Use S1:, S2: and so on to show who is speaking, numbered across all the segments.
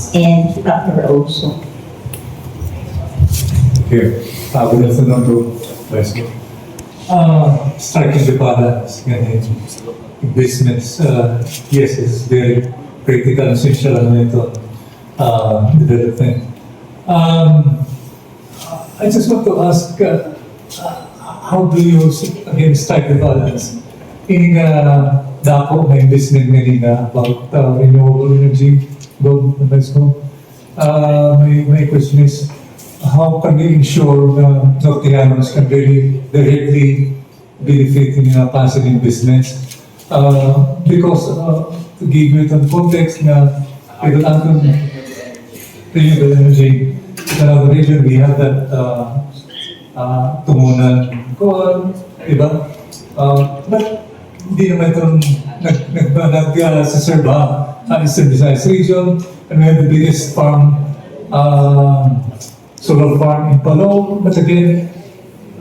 S1: and Dr. also.
S2: Here, good afternoon to Vice Chair. Striking the balance in investments, yes, it's very critical and essential element on development. I just want to ask, how do you again strike the balance? In dako na investment nila about renewable energy, go, Vice Chair. My question is, how can we ensure na Norteanos can really directly benefit in passive investments? Because to give you some context na ito natin renewable energy in another region, we have that tumunan ko, diba? But hindi naman itong nag-serve Eastern Visayas region, and we have the biggest farm solar farm in Palong, but again,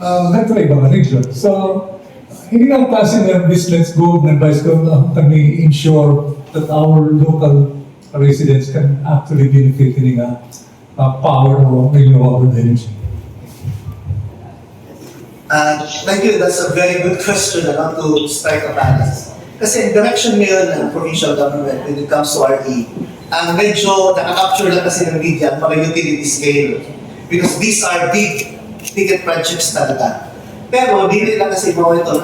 S2: ganito na ibang region. So, hindi lang passive na business go ng Vice Chair, can we ensure that our local residents can actually benefit in power or renewable energy?
S3: Thank you. That's a very good question about to strike a balance. Kasi direction ngayon ng provincial government when it comes to RE, ang medyo nakaka-capture lang kasi ng media para utility scale. Because these are big ticket projects talaga. Pero di rin lang kasi mo ito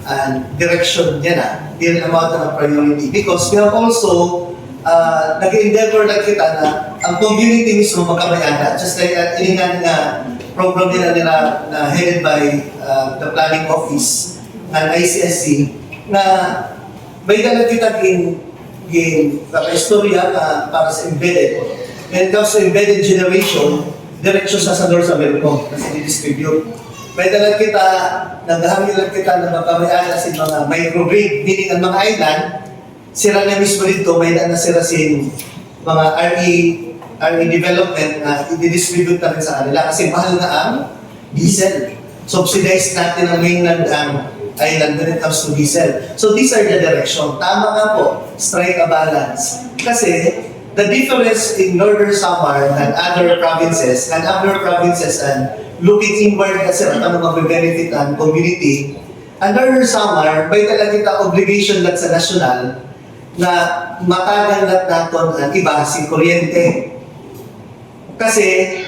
S3: ang direction niya na, di rin naman ito ng priority. Because we have also nag-endeavor lang kita na ang community mismo magkamayana. Just like iningan na program nila na headed by the planning office and ICSC na may dalag kita in istorya para sa embedded. When it comes to embedded generation, direksyon sa North America kasi i-distribute. May dalag kita, naghahamil kita na magkamayana sa mga microgrid, meaning ang mga island, sira na mismo dito, may na sira sin mga RE development na i-distribute natin sa kanila kasi mahal na ang diesel. Subsidize natin ang mainland island when it comes to diesel. So these are the direction. Tama nga po, strike a balance. Kasi the difference in Northern Samar and other provinces and looking inward kasi ang mag-benefit ang community, and Northern Samar, may talaga kita obligation lang sa national na matagal naton ang iba si kuryente. Kasi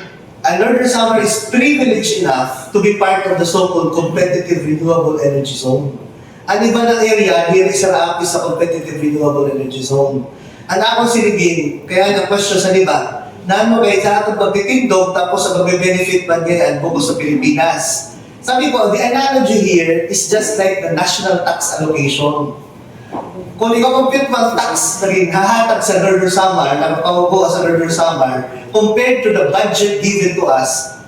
S3: Northern Samar is privileged enough to be part of the so-called competitive renewable energy zone. Ang iba ng area, hindi sa sa competitive renewable energy zone. Ang ako sinigin, kaya na-question sa iba, naan mo kayo sa atong pagtitindog tapos sa pag-benefit man ngayon buko sa Pilipinas. Sabi ko, the analogy here is just like the national tax allocation. Kung ikaw-compute mo ang tax na hahatag sa Northern Samar, na mapaupo sa Northern Samar, compared to the budget given to us,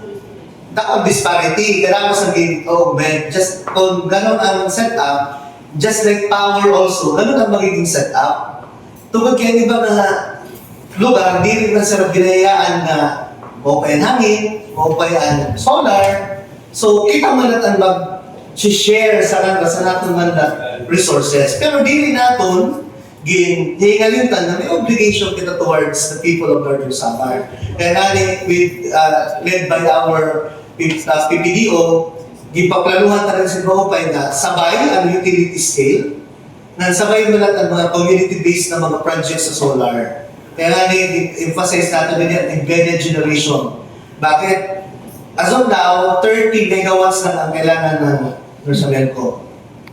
S3: ang disparity. Kaya mo sabihin, oh man, just kung gano'n ang setup, just like power also, gano'n ang magiging setup. Tungkol kaya iba na lugar, hindi rin na sarap ginayaan na mapay ang hangin, mapay ang solar. So, kita man natin mag-share sa natin man na resources. Pero di rin natin hihingalintan na may obligation kita towards the people of Northern Samar. Kaya natin, led by our PPDO, gipaplanuhan talaga si Mahupay na sabay ang utility scale, na sabay mo lang ang mga community-based na mga projects sa solar. Kaya natin, emphasize natin din ang embedded generation. Bakit? As of now, 30 megawatts na ang kailangan ng Norsamelco.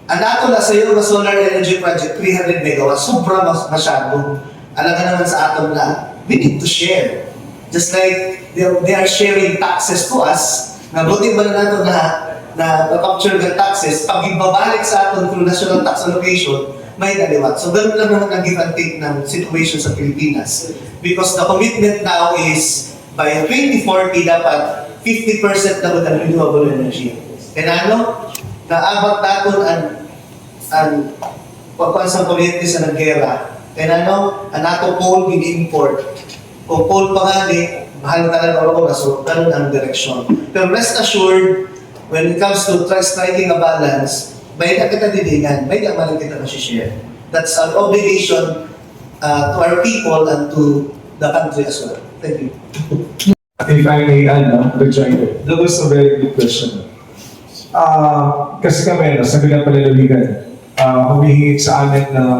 S3: Ang ato na sa iyo na solar energy project, 300 megawatts, sobra masyado. Alam ka naman sa atom na, we need to share. Just like they are sharing taxes to us, nabuti ba na nato na capture ng taxes, pag ibabalik sa aton through national tax allocation, may naliwat. So, ganun lang naman ang give and take ng situation sa Pilipinas. Because the commitment now is, by 2040, dapat 50% na ang renewable energy. Kaya naabot natin ang pagkuhan sa kuryente sa naggera. Kaya ang ato coal in-import. Kung coal pa nga mahal talaga ako na so, ganun ang direction. Pero rest assured, when it comes to striking a balance, may kita didingan, may naman kita share. That's our obligation to our people and to the country as well. Thank you.
S4: If I may add, no, rejoinder. That was a very good question. Kasi kami, sa bilang panlalawigan, humihingi sa amin ng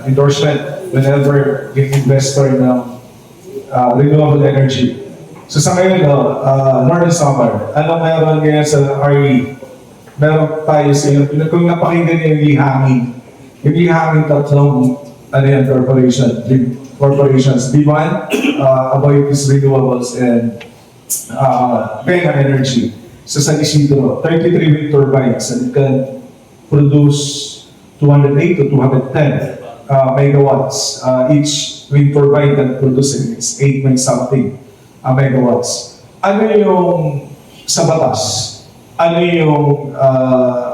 S4: endorsement whenever yung investor ng renewable energy. So sa ngayon, Northern Summer, ano meron ngayon sa RE? Meron tayo sa iyo, kung napakinggan niyo yung lihangin tatlong corporations, B1, about these renewables and Penga Energy. So sa Isidro, 33 wind turbines and can produce 208 to 210 megawatts. Each wind turbine can produce 8 point something megawatts. Ano yung sa batas? Ano yung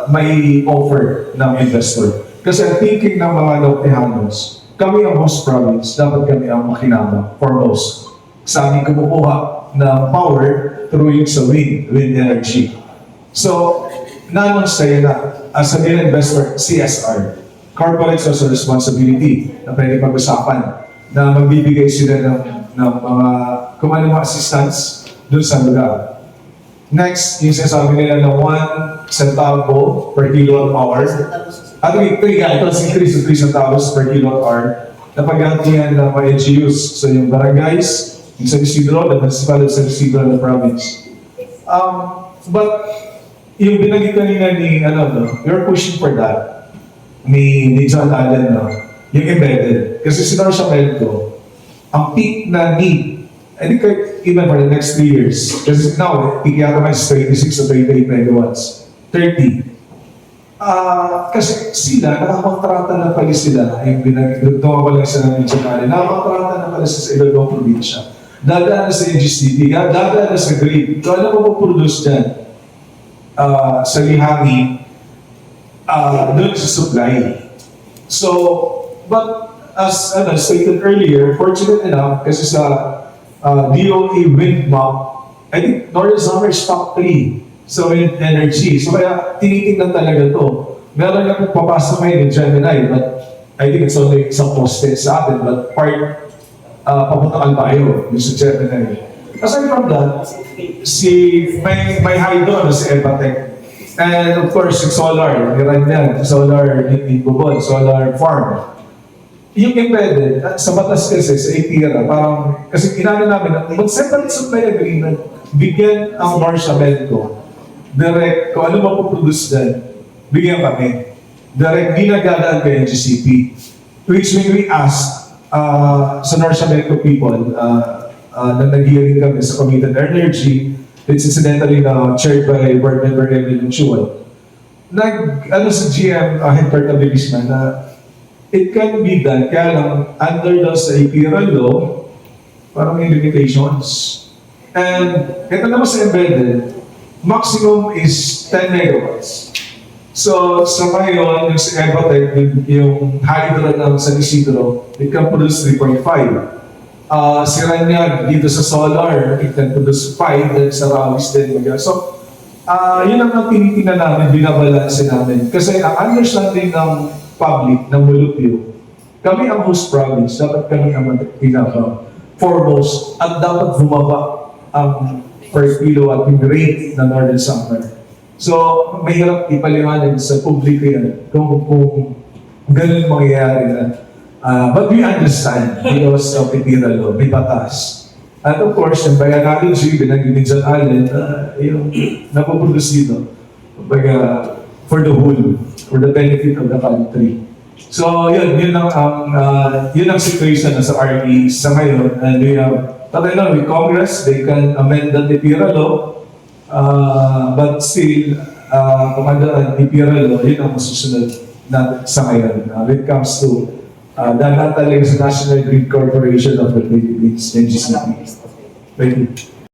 S4: may offer ng investor? Kasi ang thinking ng mga Nortehanos, kami ang host province, dapat kami ang makinabang, foremost. Sa aming kumukuha ng power through yung sa wind energy. So, na-announce tayo na, as a real investor, CSR, Corporate Social Responsibility, na pwede pag-usapan, na magbibigay sila ng mga kung ano mga assistance dun sa lugar. Next, yung sinasabi nila ng 1 centavo per kilowatt hour. At ito, 3 centavos per kilowatt hour na paggantihan ng mga LGUs. So yung barangays, yung San Isidro, the municipal of San Isidro and the province. But yung binanggit kanina ni, we're pushing for that. Ni John Allen, yung embedded. Kasi si Norcia Melco, ang peak na need, I think even for the next 3 years, kasi now, peak yata may 26 to 28 megawatts, 30. Kasi sila, nakakontrata na pala sila, yung pinagdugtungan ko lang sa namin Allen, nakakontrata na pala sa ilang probinsya. Dadaan na sa NGCP, dadaan na sa grid. Kung ano mo produce dyan, sa lihangin, doon sa supply. So, but as stated earlier, fortunate enough, kasi sa DOE wind map, I think Northern Summer is top 3 sa wind energy. So kaya tinitingnan talaga to. Meron lang papasok ngayon ng Gemini, but I think it's only isang poste sa atin, but part papunta Albayo, yung sa Gemini. Aside from that, may high doon si Evatec. And of course, yung solar, niran yan, solar in Bubon, solar farm. Yung embedded, sa batas kasi, sa APRA, parang, kasi inano namin, mag-separate supply agreement, bigyan ang Norcia Melco, direct, kung ano mapuproduce dyan, bigyan kami. Direct, di nagdadaan kay NGCP. Which when we ask sa Norcia Melco people, na nag-hearing kami sa Committee on Energy, it's incidentally chaired by Board Member Evelyn Chuan, sa GM, Headquarter Abilisman, na it can be done, kaya lang, under the sa APRA law, parang may limitations. And ito naman sa embedded, maximum is 10 megawatts. So, sa ngayon, yung sa Evatec, yung hydro ng San Isidro, it can produce 3.5. Si Ranyag, dito sa solar, it can produce 5, then sa Ramis din. So, yun ang tinitingnan namin, binabalansin namin. Kasi ang understanding ng public, ng Mulupyo, kami ang host province, dapat kami ang pinaka foremost, at dapat bumaba ang per kilowatt yung rate ng Northern Summer. So, mahirap ipaliwanag sa publiko yan kung ganun mangyayari na. But we understand because of APRA law, may batas. At of course, yung biology, binagin ni John Allen, yung napoproduce dito, for the whole, for the benefit of the country. So, yun ang situation sa RE sa ngayon. And we have, with Congress, they can amend the APRA law, but still, kumandaan APRA law, yun ang masusunod natin sa ngayon. When it comes to dahil talaga sa National Grid Corporation of the Philippines, NGCP. Thank you.